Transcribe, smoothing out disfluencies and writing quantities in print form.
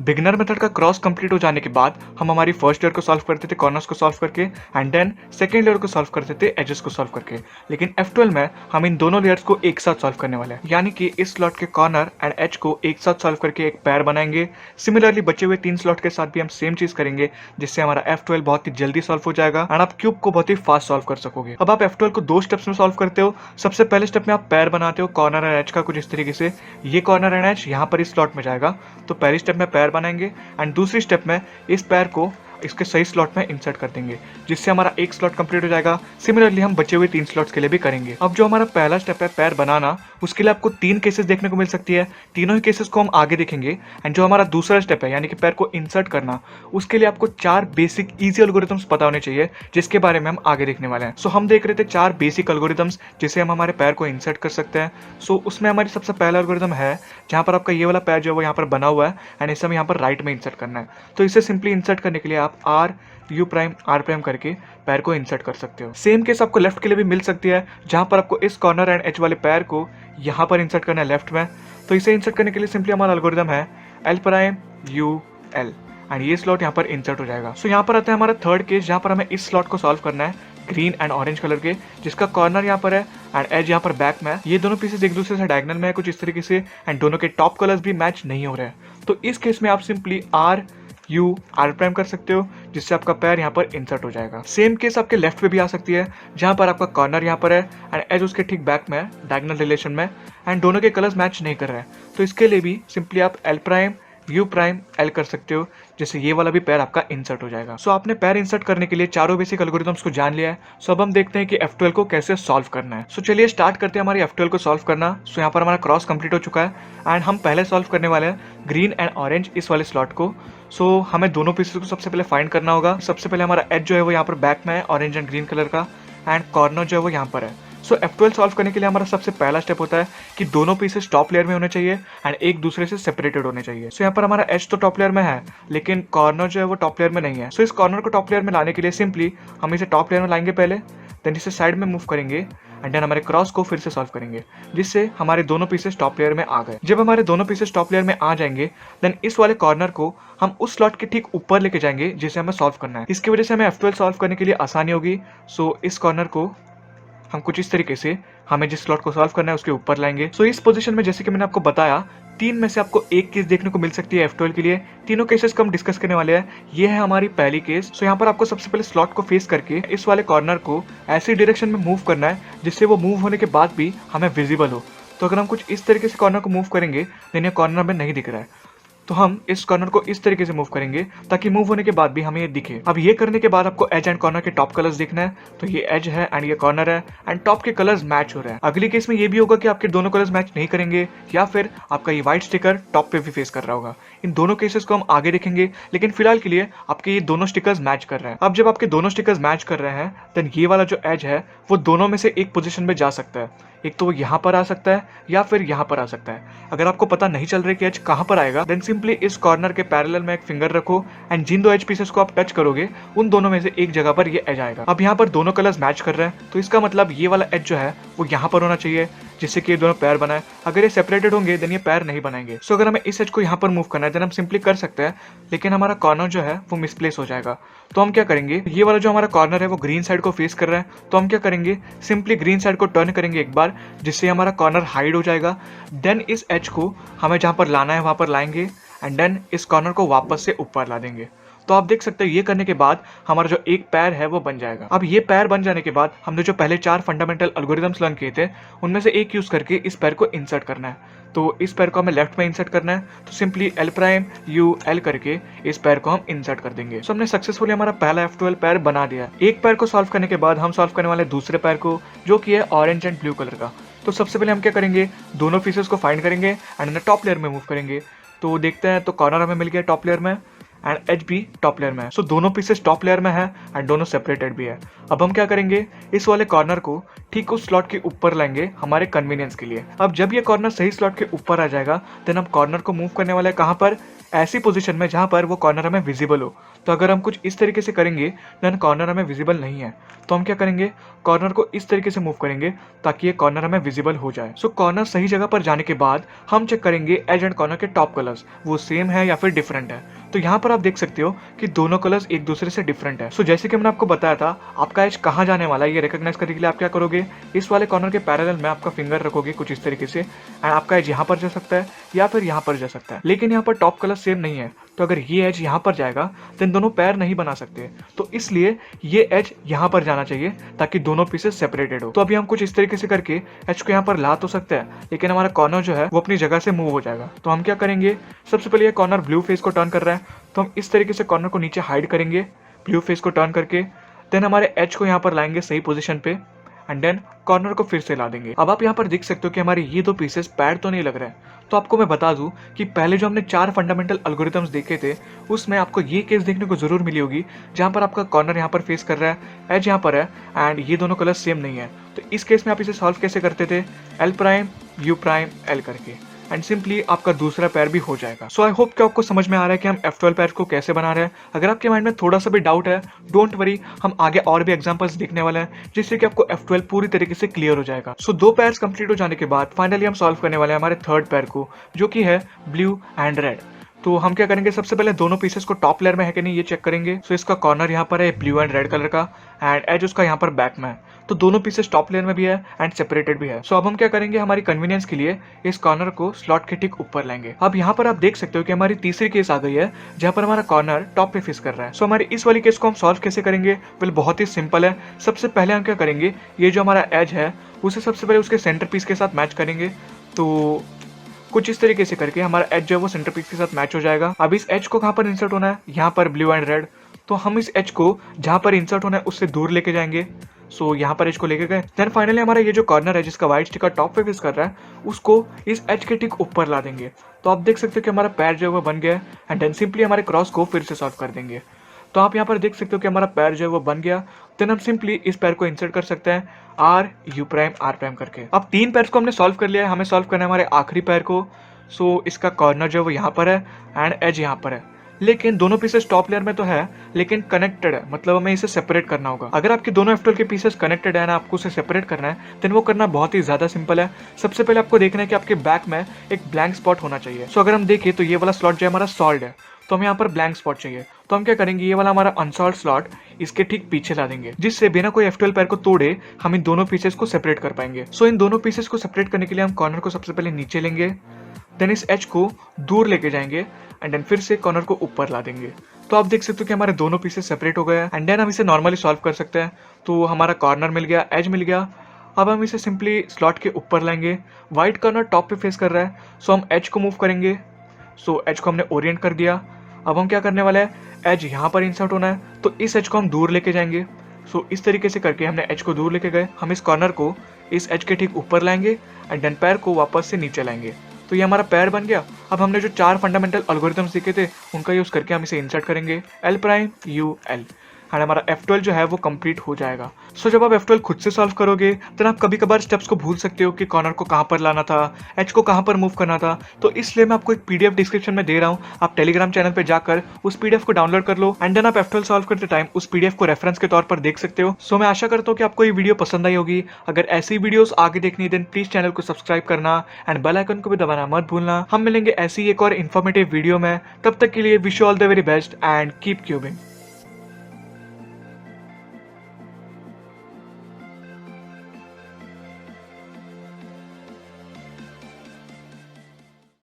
Beginner method का cross complete हो जाने के बाद हम हमारी फर्स्ट लेयर को सॉल्व करते थे कॉर्नर्स को सॉल्व करके एंड देन सेकंड लेयर को सॉल्व करते थे एजेस को सॉल्व करके। लेकिन F12 में हम इन दोनों लेयर्स को एक साथ सॉल्व करने वाले हैं, यानी कि इस स्लॉट के कॉर्नर एंड एज को एक साथ सॉल्व करके एक पैर बनाएंगे। सिमिलरली बचे हुए 3 स्लॉट के साथ भी हम सेम चीज करेंगे, जिससे हमारा F12 बहुत ही जल्दी सॉल्व हो जाएगा एंड आप क्यूब को बहुत ही फास्ट सॉल्व कर सकोगे। अब आप F12 को 2 स्टेप्स में सॉल्व करते हो। सबसे पहले स्टेप में आप पैर बनाते हो कॉर्नर एंड एज का, कुछ इस तरीके से। ये कॉर्नर एंड एज यहाँ पर इस स्लॉट में जाएगा, तो पहली स्टेप में पैर बनाएंगे एंड दूसरी स्टेप में इस पैर को इसके सही स्लॉट में इंसर्ट कर देंगे, जिससे हमारा एक स्लॉट कंप्लीट हो जाएगा। सिमिलरली हम बचे हुए 3 स्लॉट्स के लिए भी करेंगे। अब जो हमारा पहला स्टेप है पैर बनाना, उसके लिए आपको 3 केसेस देखने को मिल सकती है। तीनों ही केसेस को हम आगे देखेंगे। एंड जो हमारा दूसरा स्टेप है यानी कि पैर को इंसर्ट करना, उसके लिए आपको 4 बेसिक इजी एल्गोरिथम्स पता होने चाहिए, जिसके बारे में हम आगे देखने वाले हैं। सो हम देख रहे थे 4 बेसिक एल्गोरिथम्स जिससे हम हमारे पैर को इंसर्ट कर सकते हैं। सो उसमें हमारी सबसे पहला एल्गोरिथम है जहाँ पर आपका ये वाला पैर जो है वो यहाँ पर बना हुआ है एंड इसे हमें यहाँ पर राइट में इंसर्ट करना है। तो इसे सिंपली इंसर्ट करने के लिए आप U प्राइम R प्राइम करके पैर को इंसर्ट कर सकते हो। सेम केस आपको लेफ्ट के लिए भी मिल सकती है, जहां पर आपको इस कॉर्नर एंड एज वाले पैर को यहां पर इंसर्ट करना है लेफ्ट में। तो इसे इंसर्ट करने के लिए सिंपली हमारा एल्गोरिथम है L prime U L and ये स्लॉट यहाँ पर इंसर्ट हो जाएगा। सो यहाँ पर आता है हमारा थर्ड केस, जहाँ पर हमें इस स्लॉट को सॉल्व करना है ग्रीन एंड ऑरेंज कलर के, जिसका कॉर्नर यहाँ पर है एंड एज यहाँ पर बैक में है। ये दोनों पीसेस एक दूसरे से डायगोनल में है कुछ इस तरीके से एंड दोनों के टॉप कलर्स भी मैच नहीं हो रहे हैं। तो इस केस में आप सिंपली R प्राइम कर सकते हो, जिससे आपका पैर यहाँ पर इंसर्ट हो जाएगा। सेम केस आपके लेफ्ट पे भी आ सकती है, जहाँ पर आपका कॉर्नर यहाँ पर है एंड एज उसके ठीक बैक में है डायगोनल रिलेशन में एंड दोनों के कलर्स मैच नहीं कर रहे हैं। तो इसके लिए भी सिंपली आप L prime U prime L कर सकते हो, जिससे ये वाला भी पैर आपका इंसर्ट हो जाएगा। सो आपने पैर इंसर्ट करने के लिए चारों बेसिक एल्गोरिथम्स को जान लिया है। सो अब हम देखते हैं कि F12 को कैसे सॉल्व करना है। सो चलिए स्टार्ट करते हैं हमारी F12 को सॉल्व करना। सो यहाँ पर हमारा क्रॉस कंप्लीट हो चुका है एंड हम पहले सॉल्व करने वाले हैं ग्रीन एंड ऑरेंज इस वाले स्लॉट को। सो हमें दोनों पीसेस को सबसे पहले फाइंड करना होगा। सबसे पहले हमारा एज जो है वो यहाँ पर बैक में है ऑरेंज एंड ग्रीन कलर का एंड कॉर्नर जो है वो यहाँ पर है। सो F12 सॉल्व करने के लिए हमारा सबसे पहला स्टेप होता है कि दोनों पीसेस टॉप लेयर में होने चाहिए एंड एक दूसरे से सेपरेटेड होने चाहिए। सो यहाँ पर हमारा एज तो टॉप लेयर में है, लेकिन कॉर्नर जो है वो टॉप लेयर में नहीं है। सो इस कॉर्नर को टॉप लेयर में लाने के लिए सिंपली हम इसे टॉप लेयर में लाएंगे पहले, देन इसे साइड में मूव करेंगे एंड देन हमारे क्रॉस को फिर से सॉल्व करेंगे, जिससे हमारे दोनों पीसेस टॉप लेयर में आ गए। जब हमारे दोनों पीसेस टॉप लेयर में आ जाएंगे, देन इस वाले कॉर्नर को हम उस स्लॉट के ठीक ऊपर लेके जाएंगे जिसे हमें सॉल्व करना है। इसकी वजह से हमें F12 सॉल्व करने के लिए आसानी होगी। सो इस कॉर्नर को हम कुछ इस तरीके से हमें जिस स्लॉट को सॉल्व करना है उसके ऊपर लाएंगे। सो इस पोजीशन में जैसे कि मैंने आपको बताया 3 में से आपको एक केस देखने को मिल सकती है F12 के लिए। तीनों केसेस को हम डिस्कस करने वाले हैं। ये है हमारी पहली केस। सो यहाँ पर आपको सबसे पहले स्लॉट को फेस करके इस वाले कॉर्नर को ऐसी डायरेक्शन में मूव करना है जिससे वो मूव होने के बाद भी हमें विजिबल हो। तो अगर हम कुछ इस तरीके से कॉर्नर को मूव करेंगे, देन ये कॉर्नर हमें नहीं दिख रहा है, तो हम इस कॉर्नर को इस तरीके से मूव करेंगे ताकि मूव होने के बाद भी हमें ये दिखे। अब ये करने के बाद आपको एज एंड कॉर्नर के टॉप कलर्स देखना है। तो ये एज है एंड ये कॉर्नर है एंड टॉप के कलर्स मैच हो रहे हैं। अगली केस में ये भी होगा कि आपके दोनों कलर्स मैच नहीं करेंगे या फिर आपका ये व्हाइट स्टिकर टॉप पे भी फेस कर रहा होगा। इन दोनों केसेस को हम आगे देखेंगे, लेकिन फिलहाल के लिए आपके ये दोनों स्टिकर्स मैच कर रहे हैं। अब जब आपके दोनों स्टिकर्स मैच कर रहे हैं, देन ये वाला जो एज है वो दोनों में से एक पोजीशन में जा सकता है। एक तो वो यहाँ पर आ सकता है या फिर यहाँ पर आ सकता है। अगर आपको पता नहीं चल रहा है कि एज कहाँ पर आएगा, देन सिंपली इस कॉर्नर के पैरेलल में एक फिंगर रखो एंड जिन 2 एज पीसेस को आप टच करोगे उन दोनों में से एक जगह पर ये एज आएगा। अब यहाँ पर दोनों कलर्स मैच कर रहे हैं, तो इसका मतलब ये वाला एज जो है वो यहाँ पर होना चाहिए, जिससे कि ये दोनों पैर बनाए। अगर ये सेपरेटेड होंगे देन ये पैर नहीं बनाएंगे। सो अगर हमें इस एज को यहाँ पर मूव करना है देन हम सिंपली कर सकते हैं, लेकिन हमारा कॉर्नर जो है वो मिसप्लेस हो जाएगा। तो हम क्या करेंगे, ये वाला जो हमारा कॉर्नर है वो ग्रीन साइड को फेस कर रहा है, तो हम क्या करेंगे, सिंपली ग्रीन साइड को टर्न करेंगे एक बार, जिससे हमारा कॉर्नर हाइड हो जाएगा। देन इस एज को हमें जहाँ पर लाना है वहाँ पर लाएंगे एंड देन इस कॉर्नर को वापस से ऊपर ला देंगे। तो आप देख सकते हैं ये करने के बाद हमारा जो एक पैर है वो बन जाएगा। अब ये पैर बन जाने के बाद हमने जो पहले 4 फंडामेंटल एल्गोरिथम्स लर्न किए थे उनमें से एक यूज करके इस पैर को इंसर्ट करना है। तो इस पैर को हमें लेफ्ट में इंसर्ट करना है, तो simply L prime U L करके इस पैर को हम इंसर्ट कर देंगे। सो हमने सक्सेसफुली हमारा पहला F12 पैर बना दिया। एक पैर को सॉल्व करने के बाद हम सॉल्व करने वाले दूसरे पैर को, जो कि है ऑरेंज एंड ब्लू कलर का। तो सबसे पहले हम क्या करेंगे, दोनों पीसेस को फाइंड करेंगे एंड टॉप लेयर में मूव करेंगे। तो देखते हैं, तो कॉर्नर हमें मिल गया टॉप लेयर में एंड एज भी टॉप लेयर में है। सो दोनों पीसेस टॉप लेयर में है एंड दोनों सेपरेटेड भी है। अब हम क्या करेंगे, इस वाले कॉर्नर को ठीक उस स्लॉट के ऊपर लाएंगे हमारे कन्वीनियंस के लिए। अब जब ये कॉर्नर सही स्लॉट के ऊपर आ जाएगा देन हम कॉर्नर को मूव करने वाले हैं कहाँ पर, ऐसी पोजीशन में जहाँ पर वो कॉर्नर हमें विजिबल हो। तो अगर हम कुछ इस तरीके से करेंगे देन कॉर्नर हमें विजिबल नहीं है, तो हम क्या करेंगे, कॉर्नर को इस तरीके से मूव करेंगे ताकि ये कॉर्नर हमें विजिबल हो जाए। सो कॉर्नर सही जगह पर जाने के बाद हम चेक करेंगे एज एंड कॉर्नर के टॉप कलर्स वो सेम है या फिर डिफरेंट है। तो यहाँ पर आप देख सकते हो कि दोनों कलर्स एक दूसरे से डिफरेंट है। सो जैसे कि मैंने आपको बताया था, आपका एज कहाँ जाने वाला है ये रिकॉग्नाइज करने के लिए आप क्या करोगे, इस वाले कॉर्नर के पैरेलल में आपका फिंगर रखोगे कुछ इस तरीके से एंड आपका एज यहाँ पर जा सकता है या फिर यहाँ पर जा सकता है। लेकिन यहाँ पर टॉप कलर सेम नहीं है, तो अगर ये एज यहाँ पर जाएगा देन दोनों पैर नहीं बना सकते, तो इसलिए ये एज यहाँ पर जाना चाहिए ताकि दोनों पीसेस सेपरेटेड हो। तो अभी हम कुछ इस तरीके से करके एज को यहाँ पर ला तो सकते हैं, लेकिन हमारा कॉर्नर जो है वो अपनी जगह से मूव हो जाएगा। तो हम क्या करेंगे, सबसे पहले ये कॉर्नर ब्लू फेस को टर्न कर रहा है, तो हम इस तरीके से कॉर्नर को नीचे हाइड करेंगे ब्लू फेस को टर्न करके, देन हमारे एज को यहाँ पर लाएंगे सही पोजीशन पे एंड देन कॉर्नर को फिर से ला देंगे। अब आप यहाँ पर देख सकते हो कि हमारे ये दो पीसेस पैर तो नहीं लग रहे हैं। तो आपको मैं बता दूं कि पहले जो हमने 4 फंडामेंटल एल्गोरिथम्स देखे थे उसमें आपको ये केस देखने को जरूर मिली होगी जहाँ पर आपका कॉर्नर यहाँ पर फेस कर रहा है, एज यहाँ पर है एंड ये दोनों कलर सेम नहीं है। तो इस केस में आप इसे सॉल्व कैसे करते थे, L prime you prime L करके एंड सिंपली आपका दूसरा पैर भी हो जाएगा। सो आई होप कि आपको समझ में आ रहा है कि हम F12 पैर को कैसे बना रहे हैं। अगर आपके माइंड में थोड़ा सा भी डाउट है, डोंट वरी, हम आगे और भी एग्जांपल्स देखने वाले हैं जिससे कि आपको F12 पूरी तरीके से क्लियर हो जाएगा। सो 2 पैर्स कंप्लीट हो जाने के बाद फाइनली हम सॉल्व करने वाले हैं हमारे थर्ड पैर को, जो कि है ब्लू एंड रेड। तो हम क्या करेंगे, सबसे पहले दोनों पीसेस को टॉप लेयर में है कि नहीं ये चेक करेंगे। सो इसका कॉर्नर यहाँ पर है ब्लू एंड रेड कलर का एंड एज उसका यहाँ पर बैक में है, तो दोनों पीसेस टॉप लेयर में भी है एंड सेपरेटेड भी है। सो अब हम क्या करेंगे, हमारी कन्वीनियंस के लिए इस कॉर्नर को स्लॉट के ठीक ऊपर लाएंगे। अब यहाँ पर आप देख सकते हो कि हमारी तीसरी केस आ गई है जहाँ पर हमारा कॉर्नर टॉप पे फेस कर रहा है। सो हमारी इस वाली केस को हम सॉल्व कैसे करेंगे, वेल बहुत ही सिंपल है। सबसे पहले हम क्या करेंगे, ये जो हमारा एज है उसे सबसे पहले उसके सेंटर पीस के साथ मैच करेंगे। तो कुछ इस तरीके से करके हमारा एज जो है वो सेंटर पीस के साथ मैच हो जाएगा। अब इस एज को कहाँ पर इंसर्ट होना है, यहाँ पर ब्लू एंड रेड। तो हम इस एज को जहाँ पर इंसर्ट होना है उससे दूर लेके जाएंगे। सो यहाँ पर एज को लेके गए, देन फाइनली हमारा ये जो कॉर्नर है जिसका व्हाइट स्टिकर टॉप पे फेस कर रहा है उसको इस एज के ठीक ऊपर ला देंगे। तो आप देख सकते हो कि हमारा पैर जो है वो बन गया एंड देन सिंपली हमारे क्रॉस को फिर से सॉल्व कर देंगे। तो आप यहाँ पर देख सकते हो कि हमारा पैर जो है वो बन गया। देन हम सिंपली इस पैर को इंसर्ट कर सकते हैं R U prime R prime करके। अब 3 पैर को हमने सॉल्व कर लिया है, हमें सॉल्व करना है हमारे आखिरी पैर को। सो इसका कॉर्नर जो है वो यहाँ पर है एंड एज यहाँ पर है, लेकिन दोनों पीसेस टॉप लेयर में तो है लेकिन कनेक्टेड है, मतलब हमें इसे सेपरेट करना होगा। अगर आपके दोनों F12 के पीसेस कनेक्टेड है ना, आपको उसे सेपरेट करना है, देन वो करना बहुत ही ज्यादा सिंपल है। सबसे पहले आपको देखना है कि आपके बैक में एक ब्लैंक स्पॉट होना चाहिए। सो अगर हम देखें तो ये वाला स्लॉट जो है हमारा सॉल्व है, तो हमें यहाँ पर ब्लैंक स्पॉट चाहिए। तो हम क्या करेंगे, ये वाला हमारा अनसॉल्व स्लॉट इसके ठीक पीछे ला देंगे, जिससे बिना कोई F12 पैर को तोड़े हम इन दोनों पीसेस को सेपरेट कर पाएंगे। सो इन दोनों पीसेस को सेपरेट करने के लिए हम कॉर्नर को सबसे पहले नीचे लेंगे, देन इस एज को दूर लेके जाएंगे एंड देन फिर से कॉर्नर को ऊपर ला देंगे। तो आप देख सकते हो कि हमारे दोनों पीसेस सेपरेट हो गए एंड देन हम इसे नॉर्मली सॉल्व कर सकते हैं। तो हमारा कॉर्नर मिल गया, एज मिल गया। अब हम इसे सिंपली स्लॉट के ऊपर लाएंगे। व्हाइट कॉर्नर टॉप पे फेस कर रहा है, सो हम एज को मूव करेंगे। सो एज को हमने ओरिएंट कर दिया। अब हम क्या करने वाले हैं, एज यहाँ पर इंसर्ट होना है, तो इस एज को हम दूर लेके जाएंगे। सो इस तरीके से करके हमने एज को दूर लेके गए। हम इस कॉर्नर को इस एज के ठीक ऊपर लाएंगे एंड देन पैर को वापस से नीचे लाएंगे। तो ये हमारा पैर बन गया। अब हमने जो 4 फंडामेंटल एल्गोरिथम सीखे थे उनका यूज करके हम इसे इंसर्ट करेंगे L prime U L and हमारा F12 जो है वो कंप्लीट हो जाएगा। सो जब आप F12 खुद से सॉल्व करोगे तो आप कभी कभार स्टेप्स को भूल सकते हो कि कॉर्नर को कहाँ पर लाना था, एच को कहाँ पर मूव करना था। तो इसलिए मैं आपको एक PDF डिस्क्रिप्शन में दे रहा हूँ, आप टेलीग्राम चैनल पे जाकर उस PDF को डाउनलोड कर लो एंड देन आप F12 सॉल्व करते टाइम उस PDF को रेफरेंस के तौर पर देख सकते हो। सो मैं आशा करता हूँ कि आपको ये वीडियो पसंद आई होगी। अगर ऐसी वीडियोस आगे देखनी है देन प्लीज चैनल को सब्सक्राइब करना एंड बेल आइकन को भी दबाना मत भूलना। हम मिलेंगे ऐसी एक और इन्फॉर्मेटिव वीडियो में, तब तक के लिए wish you all the very best and keep cubing.